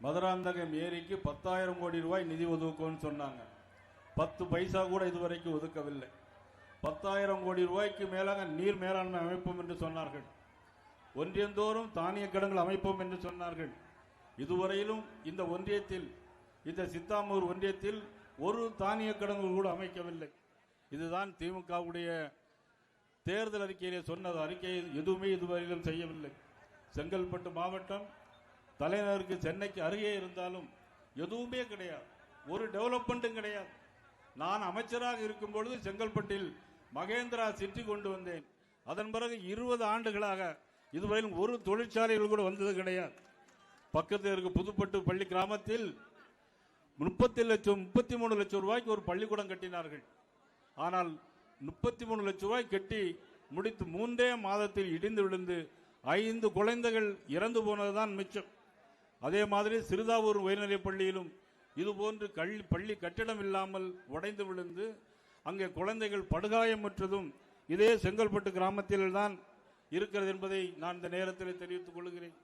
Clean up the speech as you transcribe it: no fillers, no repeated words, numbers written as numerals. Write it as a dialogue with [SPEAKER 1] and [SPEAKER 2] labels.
[SPEAKER 1] மதுராந்தகம் ஏரிக்கு 10,000 கோடி ரூபாய் நிதி ஒதுக்கும்னு சொன்னாங்க. 10 பைசா கூட இதுவரைக்கும் ஒதுக்கவில்லை. 10,000 கோடி ரூபாய்க்கு மேலாக நீர் மேலாண்மை அமைப்போம் என்று சொன்னார்கள். ஒன்றியந்தோறும் தானிய கிடங்குகள் அமைப்போம் என்று சொன்னார்கள். இதுவரையிலும் இந்த ஒன்றியத்தில், இந்த சித்தாமூர் ஒன்றியத்தில் ஒரு தானிய கிடங்கு கூட அமைக்கவில்லை. இதுதான் திமுகவுடைய தேர்தல் அறிக்கையிலே சொன்னது. அறிக்கையை எதுவுமே இதுவரையிலும் செய்யவில்லை. செங்கல்பட்டு மாவட்டம் தலைநகருக்கு சென்னைக்கு அருகே இருந்தாலும் எதுவுமே கிடையாது, ஒரு டெவலப்மெண்ட்டும் கிடையாது. நான் அமைச்சராக இருக்கும் பொழுது செங்கல்பட்டில் மகேந்திரா சிட்டி கொண்டு வந்தேன். அதன் பிறகு 20 ஆண்டுகளாக இதுவரையிலும் ஒரு தொழிற்சாலைகள் கூட வந்தது கிடையாது. பக்கத்தில் இருக்க புதுப்பட்டு பள்ளி கிராமத்தில் 33 லட்சம் ரூபாய்க்கு ஒரு பள்ளிக்கூடம் கட்டினார்கள். ஆனால் 33 லட்சம் ரூபாய் கட்டி முடித்து 3 மாதத்தில் இடிந்து விழுந்து 5 குழந்தைகள் இறந்து போனதுதான் மிச்சம். அதே மாதிரி சிறுதாவூர் உயர்நிலைப் பள்ளியிலும் இதுபோன்று பள்ளி கட்டிடம் இல்லாமல் உடைந்து விழுந்து அங்கே குழந்தைகள் படுகாயமுற்றதும் இதே செங்கல்பட்டு கிராமத்தில் தான் இருக்கிறது என்பதை நான் இந்த நேரத்தில் தெரிவித்துக் கொள்கிறேன்.